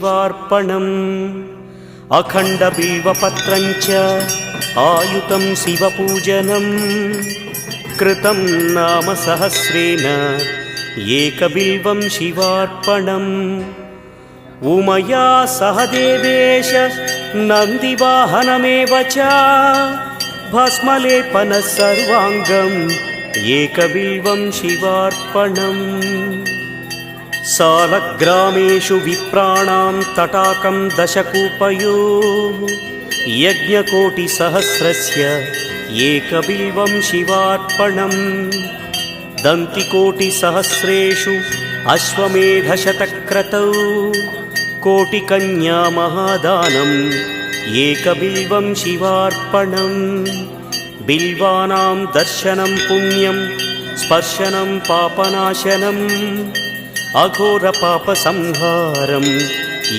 शिवार्पणम् अखण्डबिल्वपत्रं च आयुतं शिवपूजनं कृतं नाम सहस्रेण एकबिल्वं शिवार्पणम् उमया सह देवेश नन्दिवाहनमेव च भस्मलेपनः सर्वाङ्गम् एकबिल्वं शिवार्पणम् सालग्रामेषु विप्राणां तटाकं दशकूपयोः यज्ञकोटिसहस्रस्य एकबिल्वं शिवार्पणम् दन्तिकोटिसहस्रेषु अश्वमेधशतक्रतौ कोटिकन्या महादानम् एकबिल्वं शिवार्पणम् बिल्वानां दर्शनं पुण्यं स्पर्शनं पापनाशनम् अघोरपापसंहारम्